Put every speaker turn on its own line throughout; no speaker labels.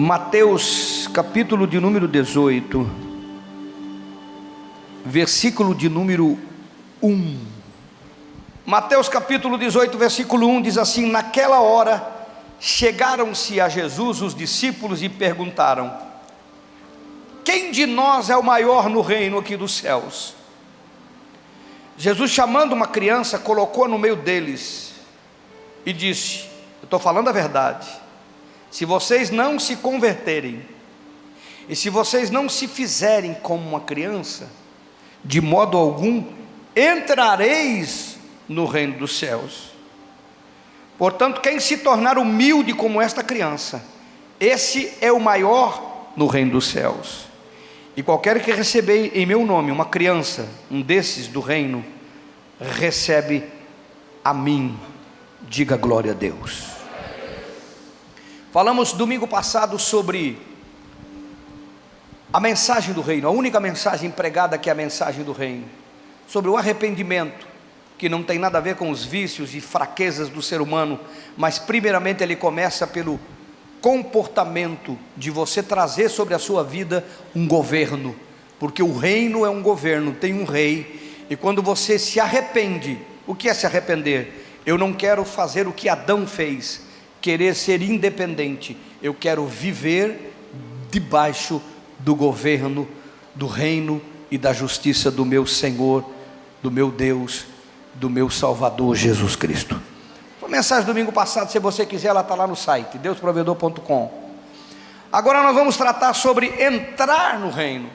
Mateus capítulo de número 18, versículo de número 1. Mateus capítulo 18, versículo 1 diz assim: naquela hora chegaram-se a Jesus os discípulos e perguntaram: quem de nós é o maior no reino aqui dos céus? Jesus, chamando uma criança, colocou-a no meio deles e disse: eu estou falando a verdade. Se vocês não se converterem, e se vocês não se fizerem como uma criança, de modo algum entrareis no reino dos céus. Portanto, quem se tornar humilde como esta criança, esse é o maior no reino dos céus. E qualquer que receber em meu nome uma criança, um desses do reino, recebe a mim. Diga glória a Deus. Falamos domingo passado sobre a mensagem do reino, a única mensagem pregada que é a mensagem do reino, sobre o arrependimento, que não tem nada a ver com os vícios e fraquezas do ser humano, mas primeiramente ele começa pelo comportamento de você trazer sobre a sua vida um governo, porque o reino é um governo, tem um rei, e quando você se arrepende, o que é se arrepender? Eu não quero fazer o que Adão fez, querer ser independente, eu quero viver debaixo do governo, do reino e da justiça do meu Senhor, do meu Deus, do meu Salvador Jesus Cristo. Foi a mensagem domingo passado, se você quiser, ela está lá no site, deusprovedor.com. Agora nós vamos tratar sobre entrar no reino,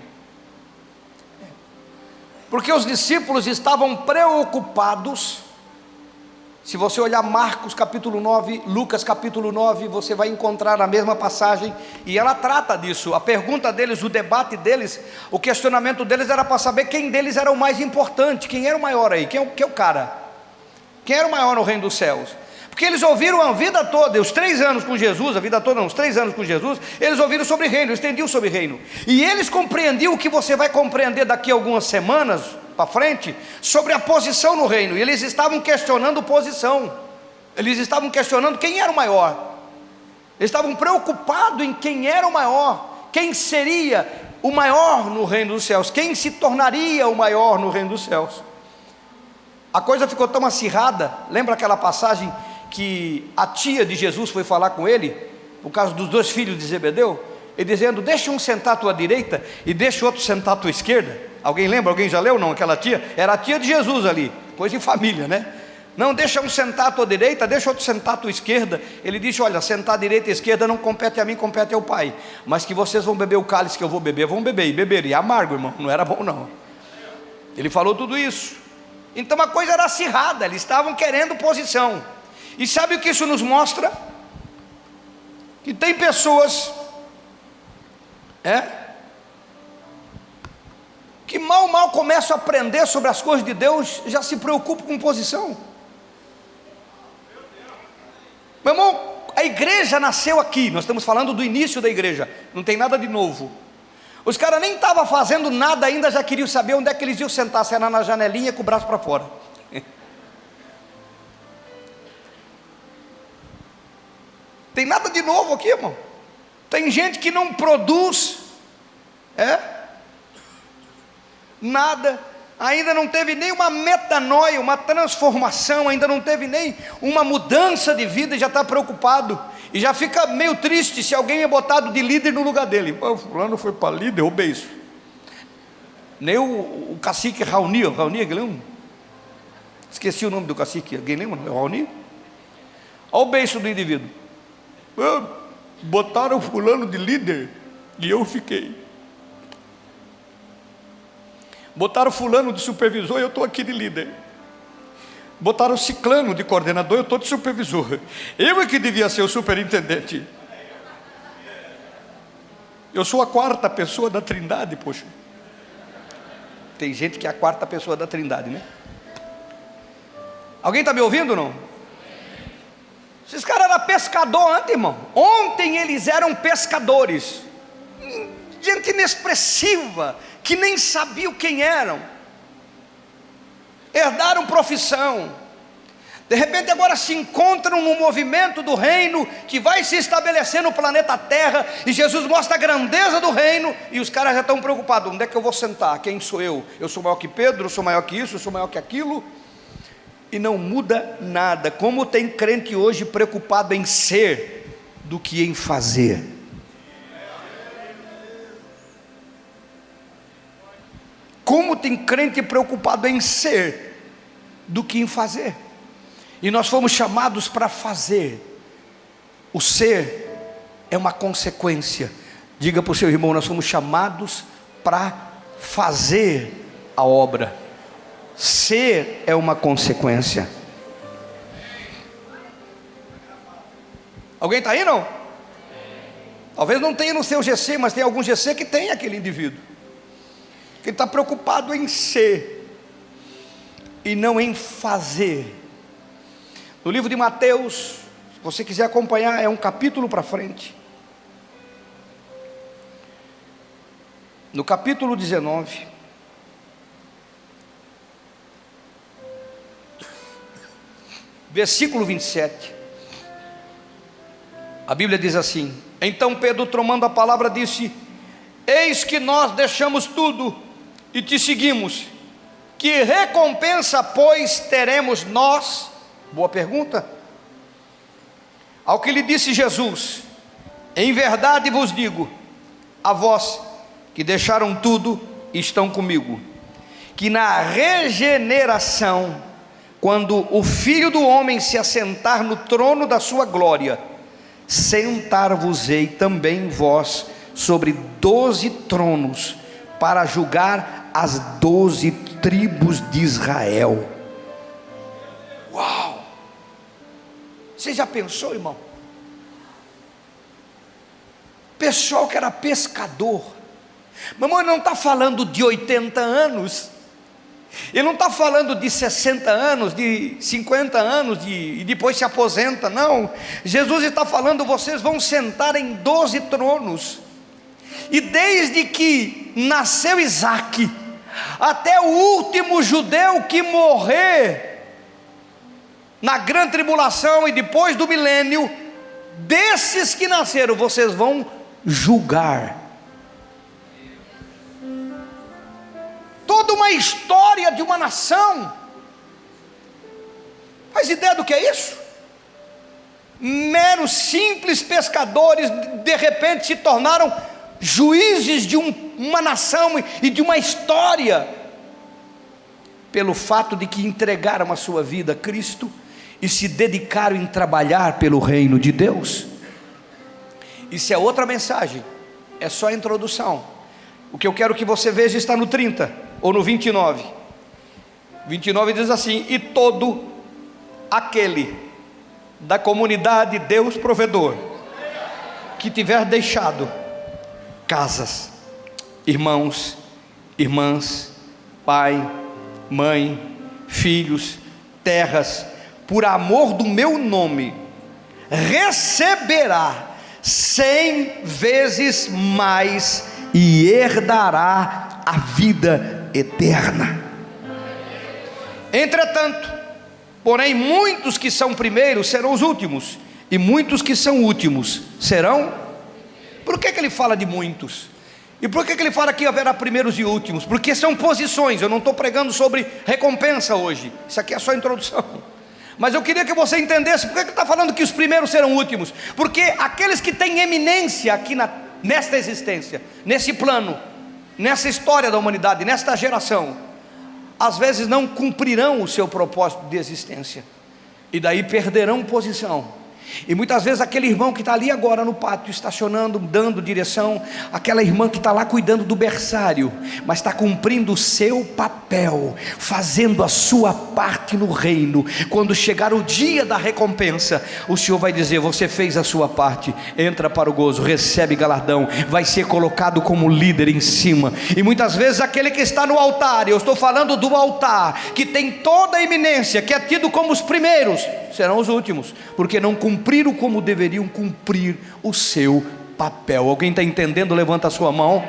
porque os discípulos estavam preocupados. Se você olhar Marcos capítulo 9, Lucas capítulo 9, você vai encontrar a mesma passagem, e ela trata disso. A pergunta deles, o debate deles, o questionamento deles era para saber quem deles era o mais importante, quem era o maior aí, quem é o cara, quem era o maior no reino dos céus. Porque eles ouviram a vida toda, os 3 anos com Jesus, a vida toda não, os 3 anos com Jesus, eles ouviram sobre reino, eles entendiam sobre reino, e eles compreendiam o que você vai compreender daqui a algumas semanas para frente, sobre a posição no reino. E eles estavam questionando posição, eles estavam questionando quem era o maior, eles estavam preocupados em quem era o maior, quem seria o maior no reino dos céus, quem se tornaria o maior no reino dos céus. A coisa ficou tão acirrada. Lembra aquela passagem que a tia de Jesus foi falar com ele, por causa dos 2 filhos de Zebedeu, e dizendo: deixa um sentar à tua direita e deixa o outro sentar à tua esquerda. Alguém lembra? Alguém já leu? Não, aquela tia, era a tia de Jesus ali, coisa em família, né? Não, deixa um sentar à tua direita, deixa outro sentar à tua esquerda. Ele disse: olha, sentar à direita e à esquerda não compete a mim, compete ao Pai, mas que vocês vão beber o cálice que eu vou beber, vão beber, e beber, e amargo, irmão, não era bom não. Ele falou tudo isso. Então a coisa era acirrada, eles estavam querendo posição. E sabe o que isso nos mostra? Que tem pessoas que mal começam a aprender sobre as coisas de Deus, já se preocupam com posição. Meu irmão, a igreja nasceu aqui, nós estamos falando do início da igreja, não tem nada de novo. Os caras nem estavam fazendo nada ainda, já queriam saber onde é que eles iam sentar, se era na janelinha com o braço para fora. Tem nada de novo aqui, irmão. Tem gente que não produz nada, ainda não teve nem uma metanoia, uma transformação, ainda não teve nem uma mudança de vida e já está preocupado, e já fica meio triste se alguém é botado de líder no lugar dele. Pô, fulano foi para líder, o beiço. Nem o cacique Raoni, alguém lembra? Esqueci o nome do cacique, alguém lembra? Raoni? Olha o beiço do indivíduo. Botaram fulano de líder e eu fiquei. Botaram fulano de supervisor e eu estou aqui de líder. Botaram ciclano de coordenador, eu estou de supervisor. Eu é que devia ser o superintendente. Eu sou a 4ª pessoa da Trindade, poxa. Tem gente que é a 4ª pessoa da Trindade, né? Alguém está me ouvindo ou não? Esses caras eram pescador antes, irmão. Ontem eles eram pescadores. Gente inexpressiva, que nem sabiam quem eram. Herdaram profissão. de repente agora se encontram no movimento do reino que vai se estabelecer no planeta Terra, e Jesus mostra a grandeza do reino, e os caras já estão preocupados: onde é que eu vou sentar? Quem sou eu? Eu sou maior que Pedro, eu sou maior que isso, eu sou maior que aquilo. E não muda nada. Como tem crente hoje preocupado em ser do que em fazer. Como tem crente preocupado em ser do que em fazer. E nós fomos chamados para fazer. O ser é uma consequência. Diga para o seu irmão: nós fomos chamados para fazer a obra. Ser é uma consequência. Alguém está aí, não? Talvez não tenha no seu GC, mas tem algum GC que tem aquele indivíduo que está preocupado em ser e não em fazer. No livro de Mateus, se você quiser acompanhar, é um capítulo para frente. No capítulo 19, versículo 27, a Bíblia diz assim: então Pedro, tomando a palavra, disse: eis que nós deixamos tudo e te seguimos. Que recompensa, pois, teremos nós? Boa pergunta. Ao que lhe disse Jesus: em verdade vos digo, a vós que deixaram tudo e estão comigo, que na regeneração, quando o Filho do Homem se assentar no trono da sua glória, sentar-vos-ei também vós sobre 12 tronos, para julgar as 12 tribos de Israel. Uau! Você já pensou, irmão? Pessoal que era pescador, mamãe, não está falando de 80 anos, ele não está falando de 60 anos, de 50 anos, e depois se aposenta, não. Jesus está falando: vocês vão sentar em 12 tronos. E desde que nasceu Isaac, até o último judeu que morrer na grande tribulação e depois do milênio, desses que nasceram, vocês vão julgar. Toda uma história de uma nação. Faz ideia do que é isso? Meros simples pescadores, de repente se tornaram juízes de uma nação e de uma história, pelo fato de que entregaram a sua vida a Cristo e se dedicaram em trabalhar pelo reino de Deus. Isso é outra mensagem, é só a introdução. O que eu quero que você veja está no 30 ou no 29. 29 diz assim: e todo aquele da comunidade Deus provedor que tiver deixado casas, irmãos, irmãs, pai, mãe, filhos, terras, por amor do meu nome, receberá 100 vezes mais e herdará a vida eterna. Entretanto, porém, muitos que são primeiros serão os últimos, e muitos que são últimos serão... Por que ele fala de muitos? E por que ele fala que haverá primeiros e últimos? Porque são posições. Eu não estou pregando sobre recompensa hoje, isso aqui é só introdução. Mas eu queria que você entendesse por que ele está falando que os primeiros serão últimos. Porque aqueles que têm eminência aqui nesta existência, nesse plano, nessa história da humanidade, nesta geração, às vezes não cumprirão o seu propósito de existência, e daí perderão posição. E muitas vezes aquele irmão que está ali agora no pátio, estacionando, dando direção, aquela irmã que está lá cuidando do berçário, mas está cumprindo o seu papel, fazendo a sua parte no reino. Quando chegar o dia da recompensa, o Senhor vai dizer: você fez a sua parte, entra para o gozo, recebe galardão, vai ser colocado como líder em cima. E muitas vezes aquele que está no altar, eu estou falando do altar, que tem toda a eminência, que é tido como os primeiros, serão os últimos, porque não cumpriram como deveriam cumprir o seu papel. Alguém está entendendo? Levanta a sua mão.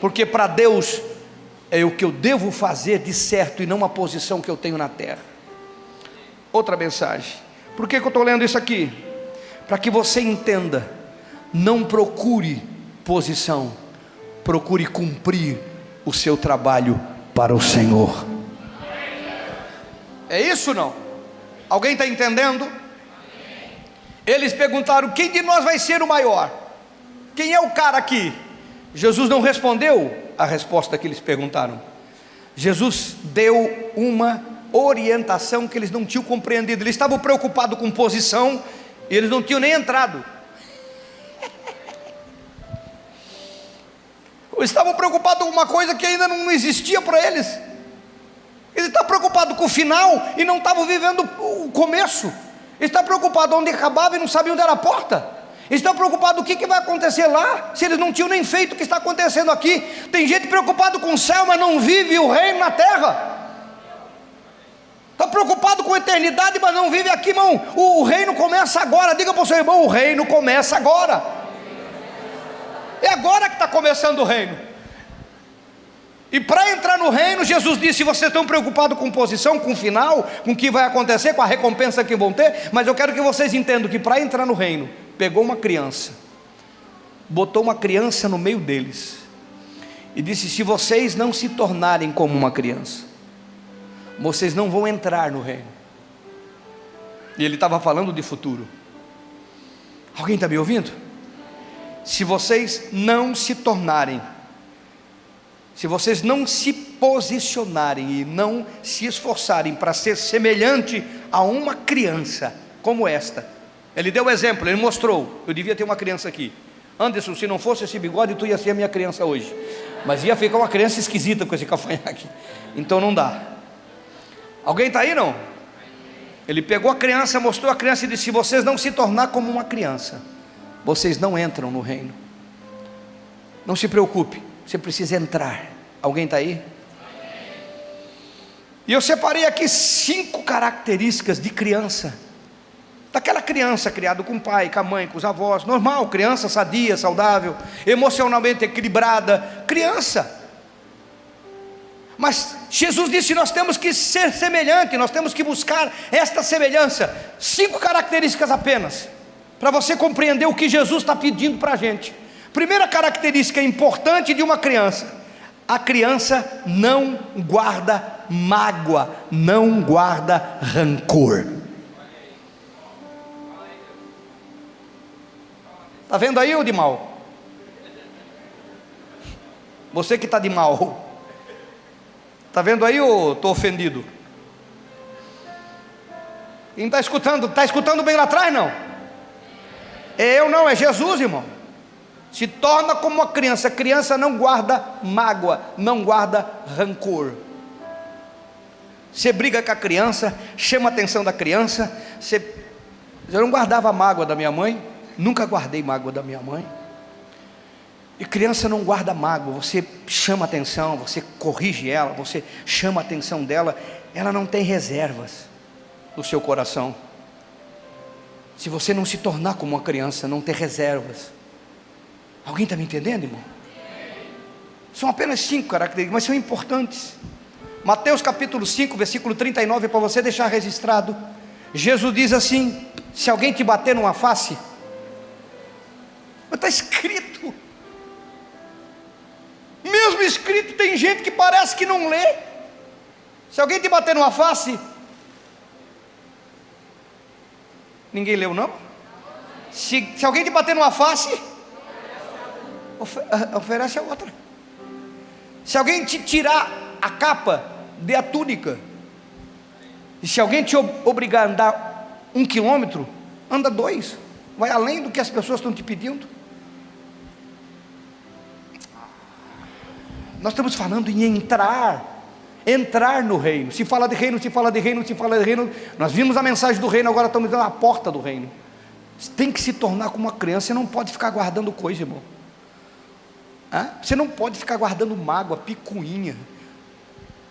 Porque para Deus é o que eu devo fazer de certo, e não a posição que eu tenho na terra. outra mensagem. Por que eu estou lendo isso aqui? Para que você entenda, não procure posição, procure cumprir o seu trabalho para o Senhor. É isso ou não? Alguém está entendendo? Eles perguntaram: quem de nós vai ser o maior? Quem é o cara aqui? Jesus não respondeu a resposta que eles perguntaram. Jesus deu uma orientação que eles não tinham compreendido. Eles estavam preocupados com posição e eles não tinham nem entrado. Eles estavam preocupados com uma coisa que ainda não existia para eles. Eles estavam preocupados com o final e não estavam vivendo o começo. Eles estavam preocupados onde acabava e não sabiam onde era a porta. Eles estão preocupados com o que vai acontecer lá, se eles não tinham nem feito o que está acontecendo aqui. Tem gente preocupada com o céu, mas não vive o reino na terra. Está preocupado com a eternidade, mas não vive aqui, irmão. O reino começa agora. Diga para o seu irmão: o reino começa agora. É agora que está começando o reino. E para entrar no reino, Jesus disse: vocês estão preocupados com posição, com o final, com o que vai acontecer, com a recompensa que vão ter, mas eu quero que vocês entendam que para entrar no reino, pegou uma criança, botou uma criança no meio deles, e disse: se vocês não se tornarem como uma criança, vocês não vão entrar no reino. E ele estava falando de futuro. Alguém está me ouvindo? Se vocês não se tornarem, se vocês não se posicionarem e não se esforçarem para ser semelhante a uma criança como esta. Ele deu o exemplo, ele mostrou: eu devia ter uma criança aqui. Anderson, se não fosse esse bigode, tu ia ser a minha criança hoje. Mas ia ficar uma criança esquisita com esse cavanhaque. Então não dá. Alguém está aí, não? Ele pegou a criança, mostrou a criança e disse: se vocês não se tornar como uma criança, vocês não entram no reino. Não se preocupe, você precisa entrar. Alguém está aí? E eu separei aqui 5 características de criança. Daquela criança criada com o pai, com a mãe, com os avós, normal, criança sadia, saudável, emocionalmente equilibrada, criança. Mas Jesus disse: nós temos que ser semelhante, nós temos que buscar esta semelhança. 5 características apenas, para você compreender o que Jesus está pedindo para a gente. Primeira característica importante de uma criança: a criança não guarda mágoa, não guarda rancor. Está vendo aí o de mal? Você que está de mal, está vendo aí ou estou ofendido? Quem está escutando? Está escutando bem lá atrás, não? É eu não, é Jesus, irmão. Se torna como uma criança. A criança não guarda mágoa, não guarda rancor. Você briga com a criança, chama a atenção da criança. Eu não guardava mágoa da minha mãe, nunca guardei mágoa da minha mãe. E criança não guarda mágoa. Você chama a atenção, você corrige ela, você chama a atenção dela. Ela não tem reservas no seu coração. Se você não se tornar como uma criança, não ter reservas. Alguém está me entendendo, irmão? São apenas 5 características, mas são importantes. Mateus capítulo 5, versículo 39, para você deixar registrado. Jesus diz assim: se alguém te bater numa face, mas está escrito, mesmo escrito, tem gente que parece que não lê. Se alguém te bater numa face, ninguém leu não? Se alguém te bater numa face, oferece a outra. Se alguém te tirar a capa, dê a túnica. E se alguém te obrigar a andar 1 quilômetro, anda 2. Vai além do que as pessoas estão te pedindo. Nós estamos falando em entrar no reino. Se fala de reino, se fala de reino, se fala de reino. Nós vimos a mensagem do reino, agora estamos na porta do reino. Você tem que se tornar como uma criança. Você não pode ficar guardando coisa, irmão. Você não pode ficar guardando mágoa, picuinha.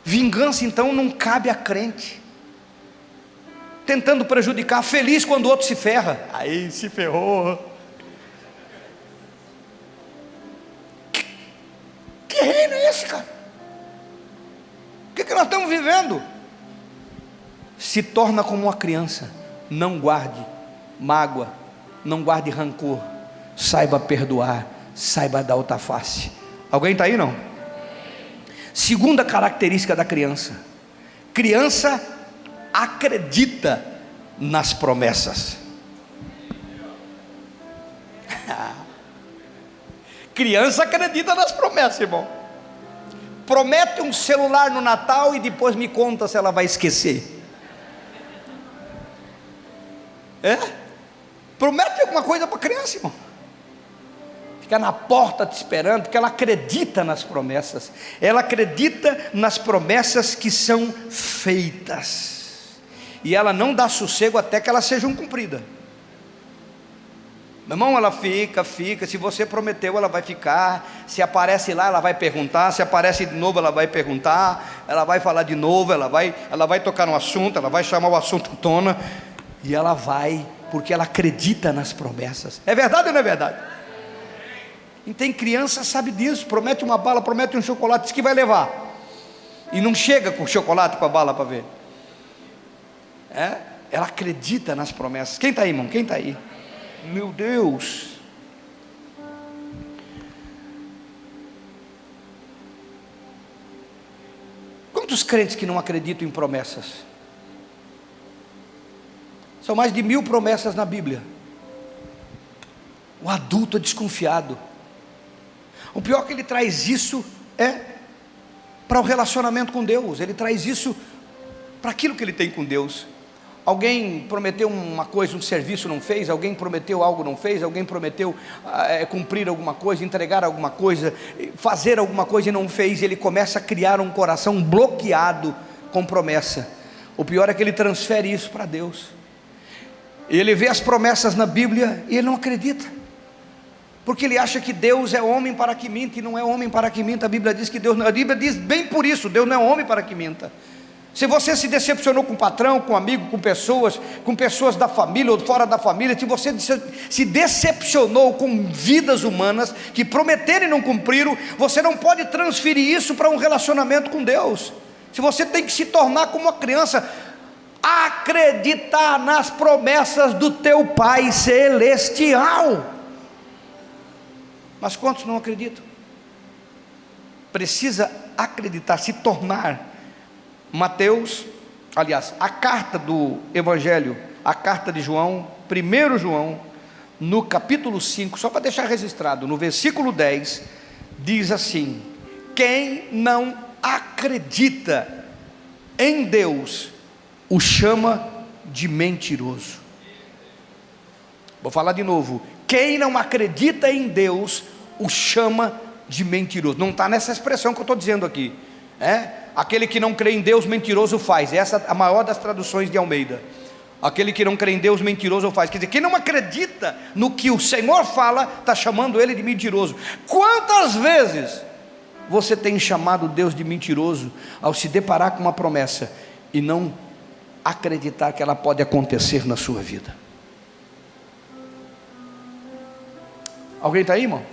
Vingança então não cabe a crente. Tentando prejudicar, feliz quando o outro se ferra. Aí se ferrou. Que reino é esse, cara? O que nós estamos vivendo? se torna como uma criança. Não guarde mágoa, não guarde rancor, saiba perdoar, saiba dar outra face. Alguém está aí não? Segunda característica da criança: criança acredita nas promessas. Criança acredita nas promessas, irmão. Promete um celular no Natal e depois me conta se ela vai esquecer. Promete alguma coisa para a criança, irmão. Fica na porta te esperando, porque ela acredita nas promessas. Ela acredita nas promessas que são feitas. E ela não dá sossego até que elas sejam cumpridas. Meu irmão, ela fica. Se você prometeu, ela vai ficar. Se aparece lá, ela vai perguntar. Se aparece de novo, ela vai perguntar. Ela vai falar de novo. Ela vai tocar no assunto. Ela vai chamar o assunto à tona. E ela vai, porque ela acredita nas promessas. É verdade ou não é verdade? E tem criança sabe disso. Promete uma bala, promete um chocolate, diz que vai levar. E não chega com o chocolate, com a bala para ver. Ela acredita nas promessas. Quem está aí, irmão? Quem está aí? Meu Deus. Quantos crentes que não acreditam em promessas? São mais de 1000 promessas na Bíblia. O adulto é desconfiado. O pior é que ele traz isso para o relacionamento com Deus. Ele traz isso para aquilo que ele tem com Deus. Alguém prometeu uma coisa, um serviço não fez. Alguém prometeu algo não fez. Alguém prometeu cumprir alguma coisa, entregar alguma coisa, fazer alguma coisa e não fez. Ele começa a criar um coração bloqueado com promessa. O pior é que ele transfere isso para Deus. Ele vê as promessas na Bíblia e ele não acredita, porque ele acha que Deus é homem para que minta, e não é homem para que minta. A Bíblia diz que Deus, a Bíblia diz bem por isso, Deus não é homem para que minta. Se você se decepcionou com o patrão, com um amigo, com pessoas da família ou fora da família, se você se decepcionou com vidas humanas que prometeram e não cumpriram, você não pode transferir isso para um relacionamento com Deus. Se você tem que se tornar como uma criança, acreditar nas promessas do teu Pai Celestial. Mas quantos não acreditam? Precisa acreditar, se tornar. Mateus, aliás, a carta do Evangelho, a carta de João, 1 João, no capítulo 5, só para deixar registrado, no versículo 10, diz assim: quem não acredita em Deus, o chama de mentiroso. Vou falar de novo: quem não acredita em Deus, o chama de mentiroso. Não está nessa expressão que eu estou dizendo aqui. Aquele que não crê em Deus, mentiroso faz. Essa é a maior das traduções de Almeida. Aquele que não crê em Deus, mentiroso faz. Quer dizer, quem não acredita no que o Senhor fala, está chamando ele de mentiroso. Quantas vezes você tem chamado Deus de mentiroso ao se deparar com uma promessa e não acreditar que ela pode acontecer na sua vida? Alguém está aí, irmão?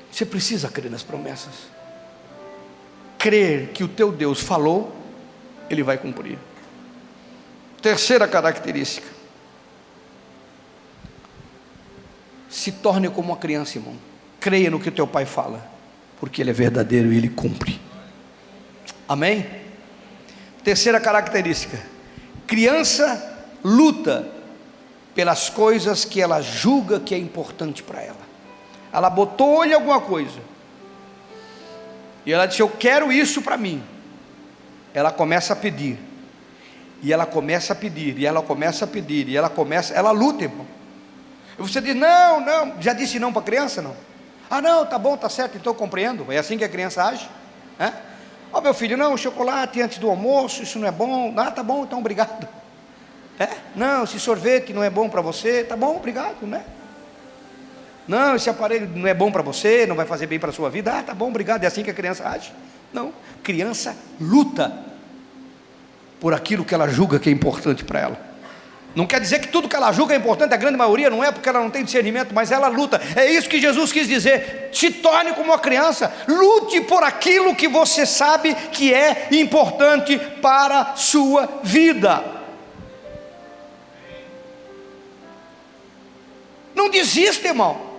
Você precisa crer nas promessas. Crer que o teu Deus falou, Ele vai cumprir. Terceira característica: se torne como uma criança, irmão. Creia no que o teu Pai fala, porque Ele é verdadeiro e Ele cumpre. Amém? Terceira característica: criança luta pelas coisas que ela julga que é importante para ela. Ela botou olho em alguma coisa e ela disse: eu quero isso para mim. Ela começa a pedir, e ela começa a pedir, e ela começa a pedir, e ela luta, irmão. E você diz: não, já disse não para a criança? Não. Não, tá bom, tá certo, então eu compreendo. É assim que a criança age. Meu filho, não, chocolate antes do almoço, isso não é bom. Tá bom, então obrigado. Não, esse sorvete não é bom para você. Tá bom, obrigado, né? Não, esse aparelho não é bom para você, não vai fazer bem para a sua vida. Tá bom, obrigado. É assim que a criança age? Não, criança luta por aquilo que ela julga que é importante para ela. Não quer dizer que tudo que ela julga é importante, a grande maioria não é, porque ela não tem discernimento, mas ela luta. É isso que Jesus quis dizer: se torne como uma criança, lute por aquilo que você sabe que é importante para a sua vida. Não desista, irmão.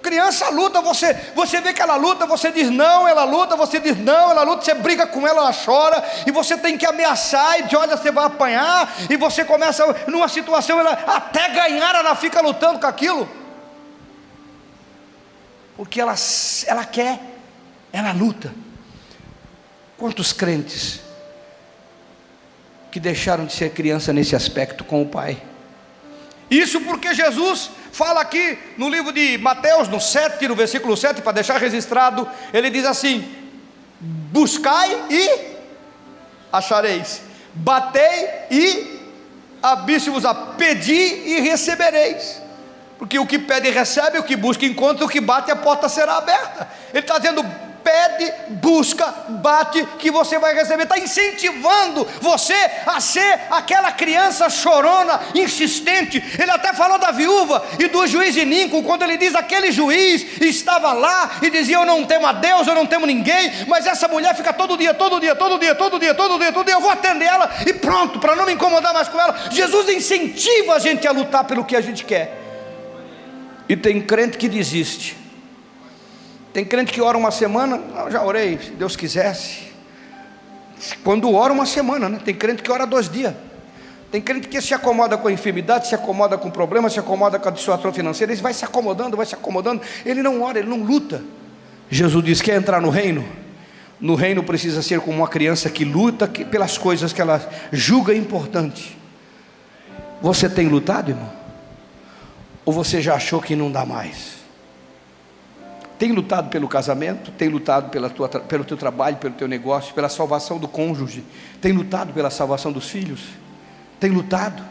Criança luta, você vê que ela luta, você diz não, ela luta, você diz não, ela luta, você briga com ela, ela chora, e você tem que ameaçar, e diz, olha, você vai apanhar, e você começa, numa situação, ela, até ganhar, ela fica lutando com aquilo, porque ela quer, ela luta. Quantos crentes que deixaram de ser criança nesse aspecto com o Pai? Isso porque Jesus fala aqui no livro de Mateus, no 7, no versículo 7, para deixar registrado, ele diz assim: buscai e achareis, batei e abri-se-vos, pedi e recebereis, porque o que pede recebe, o que busca encontra, o que bate a porta será aberta. Ele está dizendo: pede, busca, bate, que você vai receber. Está incentivando você a ser aquela criança chorona, insistente. Ele até falou da viúva e do juiz iníquo, quando ele diz: aquele juiz estava lá e dizia: eu não temo a Deus, eu não temo ninguém, mas essa mulher fica todo dia, eu vou atender ela e pronto, para não me incomodar mais com ela. Jesus incentiva a gente a lutar pelo que a gente quer. E tem crente que desiste. Tem crente que ora uma semana, não, já orei, se Deus quisesse. Quando ora uma semana, né? Tem crente que ora 2 dias. Tem crente que se acomoda com a enfermidade, se acomoda com o problema, se acomoda com a situação financeira, ele vai se acomodando, ele não ora, ele não luta. Jesus diz: quer entrar no reino? No reino precisa ser como uma criança que luta pelas coisas que ela julga importante. Você tem lutado, irmão? Ou você já achou que não dá mais? Tem lutado pelo casamento, tem lutado pelo teu trabalho, pelo teu negócio, pela salvação do cônjuge, tem lutado pela salvação dos filhos, tem lutado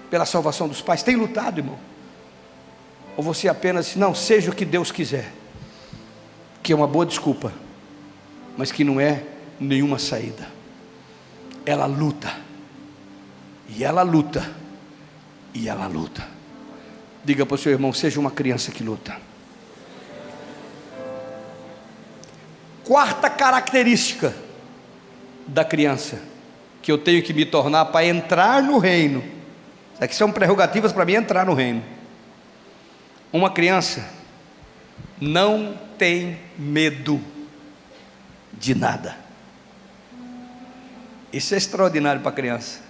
pela salvação dos pais, tem lutado, irmão? Ou você apenas, não, seja o que Deus quiser, que é uma boa desculpa, mas que não é nenhuma saída. Ela luta, e ela luta, e ela luta. Diga para o seu irmão: seja uma criança que luta. Quarta característica da criança que eu tenho que me tornar para entrar no reino. Isso aqui são prerrogativas para mim entrar no reino. Uma criança não tem medo de nada. Isso é extraordinário para a criança.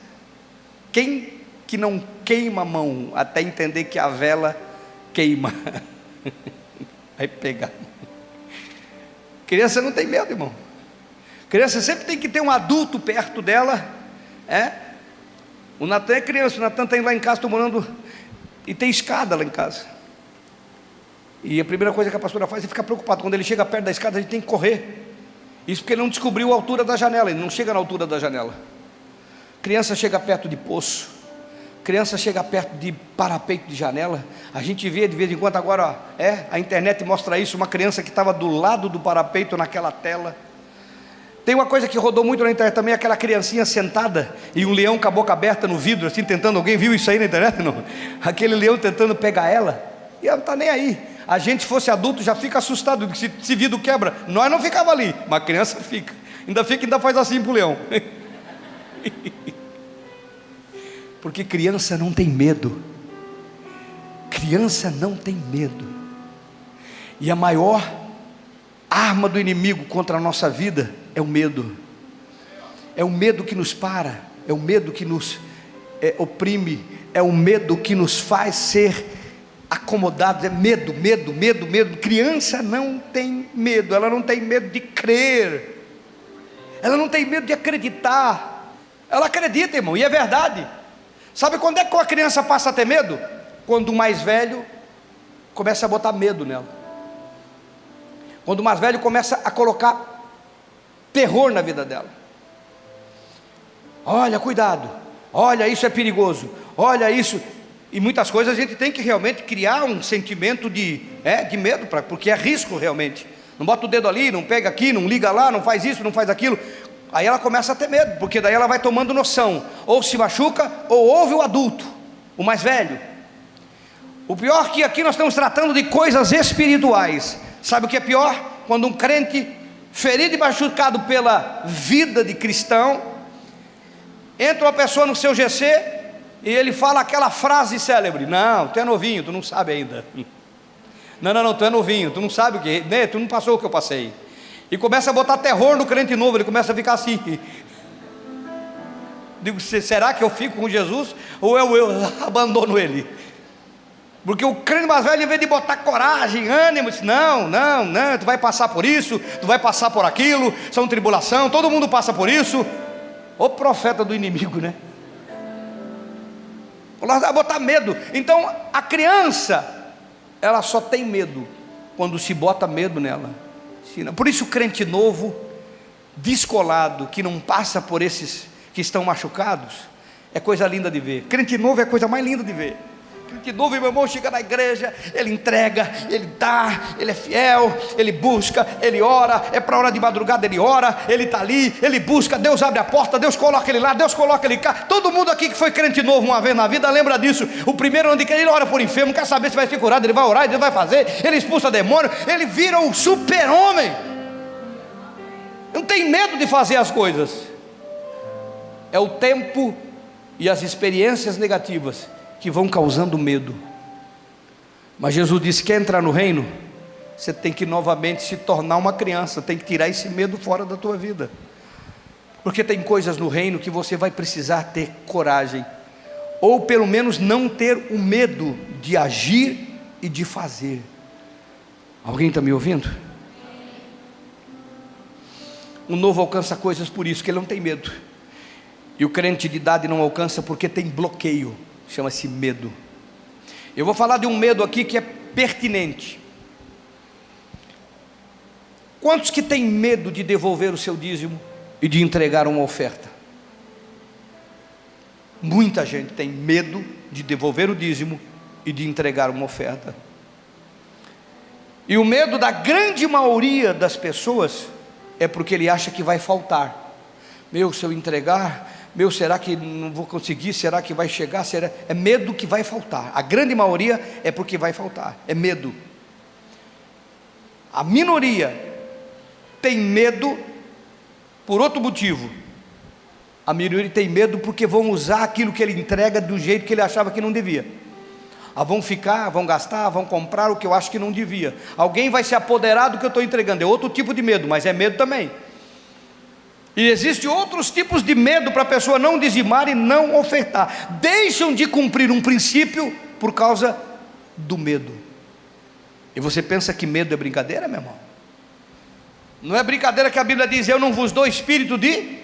Quem que não queima a mão até entender que a vela queima? Vai pegar. Criança não tem medo, irmão. Criança sempre tem que ter um adulto perto dela. O Natan é criança, o Natan está indo lá em casa, estou morando, e tem escada lá em casa. E a primeira coisa que a pastora faz é ficar preocupado. Quando ele chega perto da escada, a gente tem que correr. Isso porque ele não descobriu a altura da janela, ele não chega na altura da janela. Criança chega perto de poço, criança chega perto de parapeito de janela. A gente vê de vez em quando agora, a internet mostra isso, uma criança que estava do lado do parapeito naquela tela. Tem uma coisa que rodou muito na internet também, aquela criancinha sentada e um leão com a boca aberta no vidro, assim, tentando, alguém viu isso aí na internet? Não? Aquele leão tentando pegar ela, e ela não está nem aí. A gente, se fosse adulto, já fica assustado, se vidro quebra. Nós não ficava ali, mas a criança fica, ainda faz assim para o leão. Porque criança não tem medo. Criança não tem medo. E a maior arma do inimigo contra a nossa vida é o medo. É o medo que nos para, é o medo que nos oprime, é o medo que nos faz ser acomodados. É medo. Criança não tem medo, ela não tem medo de crer, ela não tem medo de acreditar. Ela acredita, irmão, e é verdade. Sabe quando é que a criança passa a ter medo? Quando o mais velho começa a botar medo nela. Quando o mais velho começa a colocar terror na vida dela. Olha, cuidado. Olha, isso é perigoso. Olha isso. E muitas coisas a gente tem que realmente criar um sentimento de medo, porque é risco realmente. Não bota o dedo ali, não pega aqui, não liga lá, não faz isso, não faz aquilo. Aí ela começa a ter medo, porque daí ela vai tomando noção, ou se machuca, ou ouve o adulto, o mais velho. O pior é que aqui nós estamos tratando de coisas espirituais. Sabe o que é pior? Quando um crente, ferido e machucado pela vida de cristão, entra uma pessoa no seu GC e ele fala aquela frase célebre: não, tu é novinho, tu não sabe ainda. Não, tu é novinho, tu não sabe o que, né? Tu não passou o que eu passei. E começa a botar terror no crente novo, ele começa a ficar assim. Digo, será que eu fico com Jesus ou eu abandono ele? Porque o crente mais velho, em vez de botar coragem, ânimo, diz, não, tu vai passar por isso, tu vai passar por aquilo, são tribulação, todo mundo passa por isso. O profeta do inimigo, né? Vai botar medo. Então a criança, ela só tem medo quando se bota medo nela. Por isso o crente novo, descolado, que não passa por esses que estão machucados, é coisa linda de ver. Crente novo é a coisa mais linda de ver. Crente novo, meu irmão, chega na igreja, ele entrega, ele dá, ele é fiel, ele busca, ele ora, é para hora de madrugada, ele ora, ele está ali, ele busca, Deus abre a porta, Deus coloca ele lá, Deus coloca ele cá. Todo mundo aqui que foi crente novo uma vez na vida, lembra disso. O primeiro ano de crente, ele ora por enfermo, quer saber se vai ser curado, ele vai orar, ele vai fazer, ele expulsa demônio, ele vira um super-homem. Não tem medo de fazer as coisas. É o tempo e as experiências negativas que vão causando medo. Mas Jesus disse: quer entrar no reino? Você tem que novamente se tornar uma criança, tem que tirar esse medo fora da tua vida, porque tem coisas no reino que você vai precisar ter coragem, ou pelo menos não ter o medo de agir e de fazer. Alguém está me ouvindo? O novo alcança coisas por isso, que ele não tem medo. E o crente de idade não alcança porque tem bloqueio, chama-se medo. Eu vou falar de um medo aqui que é pertinente. Quantos que têm medo de devolver o seu dízimo e de entregar uma oferta? Muita gente tem medo de devolver o dízimo e de entregar uma oferta. E o medo da grande maioria das pessoas é porque ele acha que vai faltar. Se eu entregar, será que não vou conseguir? Será que vai chegar? É medo que vai faltar. A grande maioria é porque vai faltar, é medo. A minoria tem medo por outro motivo. A minoria tem medo porque vão usar aquilo que ele entrega do jeito que ele achava que não devia. Vão ficar, vão gastar, vão comprar o que eu acho que não devia. Alguém vai se apoderar do que eu estou entregando. É outro tipo de medo, mas é medo também. E existem outros tipos de medo para a pessoa não dizimar e não ofertar. Deixam de cumprir um princípio por causa do medo. E você pensa que medo é brincadeira, meu irmão? Não é brincadeira que a Bíblia diz: eu não vos dou espírito de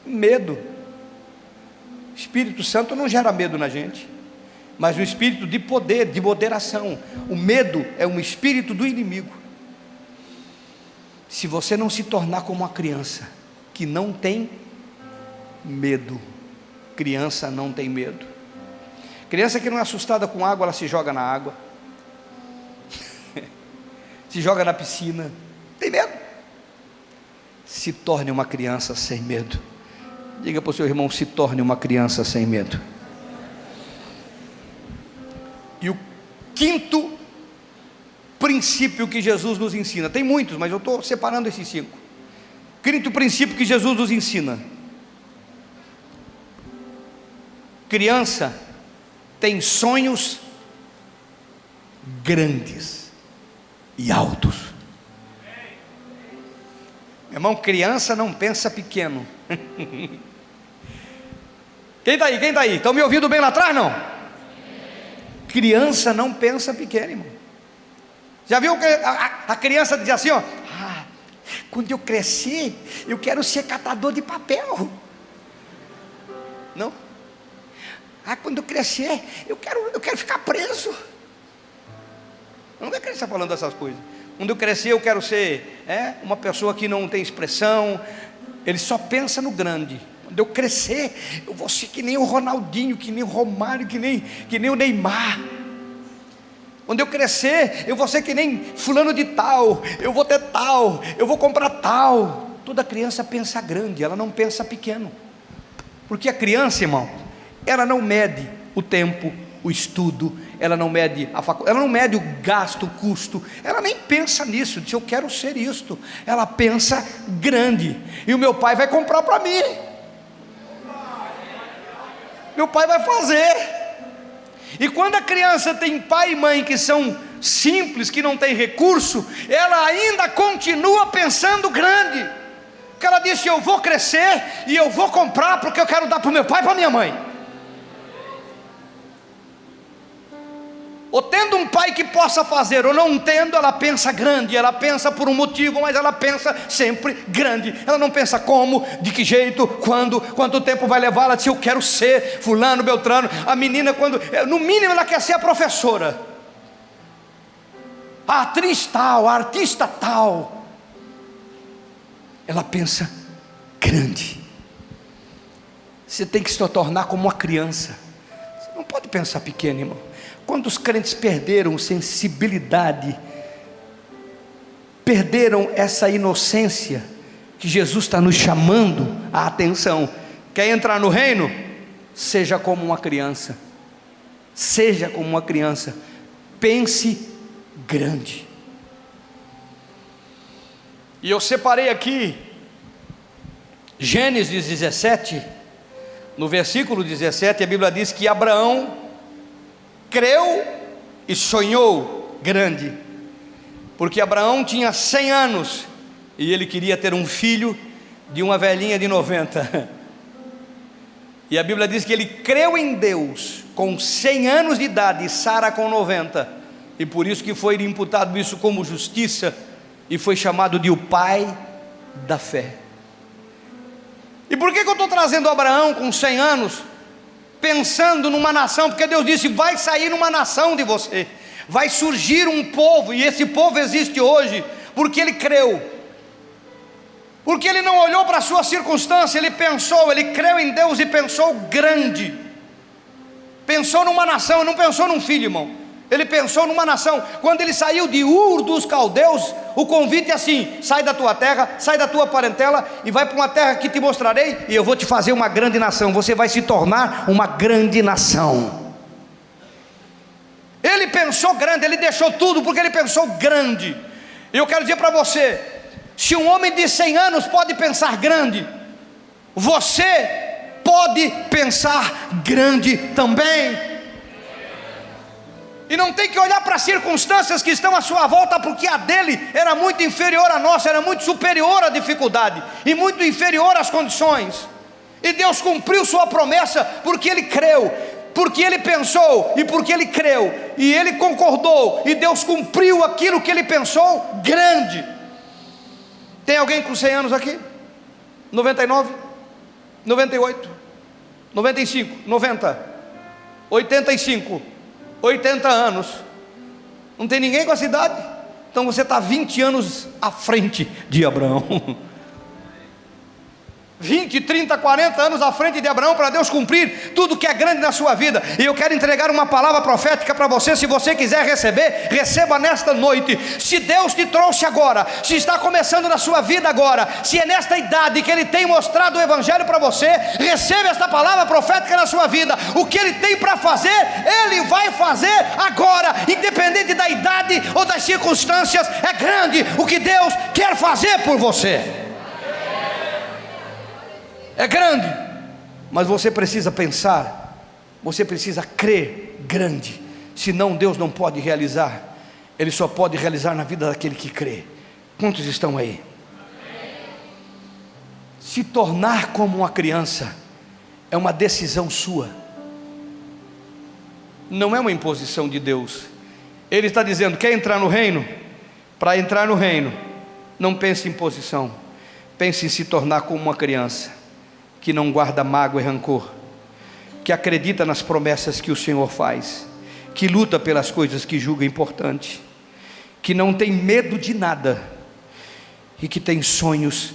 medo. Espírito Santo não gera medo na gente, mas um espírito de poder, de moderação. O medo é um espírito do inimigo. Se você não se tornar como uma criança que não tem medo, criança não tem medo. Criança que não é assustada com água, ela se joga na água, se joga na piscina, tem medo. Se torne uma criança sem medo. Diga para o seu irmão: se torne uma criança sem medo. E o quinto princípio que Jesus nos ensina, tem muitos, mas eu estou separando esses 5. Quinto princípio que Jesus nos ensina: criança tem sonhos grandes e altos. Meu irmão, criança não pensa pequeno. Quem está aí? Quem está aí? Estão me ouvindo bem lá atrás, não? Criança não pensa pequeno, irmão. Já viu que a criança diz assim, ó: quando eu crescer, eu quero ser catador de papel. Não? Quando eu crescer, eu quero ficar preso. Eu não quero criança falando dessas coisas. Quando eu crescer, eu quero ser uma pessoa que não tem expressão. Ele só pensa no grande. Quando eu crescer, eu vou ser que nem o Ronaldinho, que nem o Romário, que nem o Neymar. Quando eu crescer, eu vou ser que nem fulano de tal, eu vou ter tal, eu vou comprar tal. Toda criança pensa grande, ela não pensa pequeno. Porque a criança, irmão, ela não mede o tempo, o estudo, ela não mede ela não mede o gasto, o custo, ela nem pensa nisso, diz eu quero ser isto, ela pensa grande, e o meu pai vai comprar para mim, meu pai vai fazer. E quando a criança tem pai e mãe que são simples, que não tem recurso, ela ainda continua pensando grande, porque ela disse eu vou crescer e eu vou comprar porque eu quero dar para o meu pai e para a minha mãe. Ou tendo um pai que possa fazer, ou não tendo, ela pensa grande, ela pensa por um motivo, mas ela pensa sempre grande, ela não pensa como, de que jeito, quando, quanto tempo vai levar. Ela diz eu quero ser fulano, beltrano. A menina, quando, no mínimo ela quer ser a professora, a atriz tal, a artista tal, ela pensa grande. Você tem que se tornar como uma criança, você não pode pensar pequeno, irmão. Quantos crentes perderam sensibilidade, perderam essa inocência que Jesus está nos chamando a atenção? Quer entrar no reino? Seja como uma criança, seja como uma criança, pense grande. E eu separei aqui Gênesis 17, no versículo 17, a Bíblia diz que Abraão creu e sonhou grande, porque Abraão tinha 100 anos e ele queria ter um filho de uma velhinha de 90, e a Bíblia diz que ele creu em Deus com 100 anos de idade, e Sara com 90, e por isso que foi imputado isso como justiça, e foi chamado de o pai da fé. E por que eu estou trazendo Abraão com 100 anos? Pensando numa nação, porque Deus disse, vai sair uma nação de você, vai surgir um povo, e esse povo existe hoje, porque ele creu, porque ele não olhou para a sua circunstância, ele pensou, ele creu em Deus e pensou grande, pensou numa nação, não pensou num filho, irmão, ele pensou numa nação. Quando ele saiu de Ur dos Caldeus, o convite é assim, sai da tua terra, sai da tua parentela, e vai para uma terra que te mostrarei, e eu vou te fazer uma grande nação, você vai se tornar uma grande nação. Ele pensou grande, ele deixou tudo, porque ele pensou grande. E eu quero dizer para você, se um homem de 100 anos pode pensar grande, você pode pensar grande também. E não tem que olhar para as circunstâncias que estão à sua volta, porque a dele era muito inferior à nossa, era muito superior à dificuldade, e muito inferior às condições, e Deus cumpriu sua promessa, porque ele creu, porque ele pensou, e porque ele creu, e ele concordou, e Deus cumpriu aquilo que ele pensou grande. Tem alguém com 100 anos aqui? 99? 98? 95? 90? 85? 80 anos, não tem ninguém com essa idade? Então você está 20 anos à frente de Abraão. 20, 30, 40 anos à frente de Abraão, para Deus cumprir tudo que é grande na sua vida. E eu quero entregar uma palavra profética para você. Se você quiser receber, receba nesta noite. Se Deus te trouxe agora, se está começando na sua vida agora, se é nesta idade que Ele tem mostrado o Evangelho para você, receba esta palavra profética na sua vida. O que Ele tem para fazer, Ele vai fazer agora, independente da idade ou das circunstâncias. É grande o que Deus quer fazer por você. É grande, mas você precisa pensar, você precisa crer grande, senão Deus não pode realizar, Ele só pode realizar na vida daquele que crê. Quantos estão aí? Se tornar como uma criança é uma decisão sua, não é uma imposição de Deus. Ele está dizendo, quer entrar no reino? Para entrar no reino, não pense em posição, pense em se tornar como uma criança, que não guarda mágoa e rancor, que acredita nas promessas que o Senhor faz, que luta pelas coisas que julga importante, que não tem medo de nada e que tem sonhos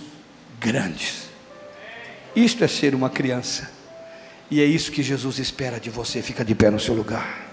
grandes. Isto é ser uma criança, e é isso que Jesus espera de você. Fica de pé no seu lugar.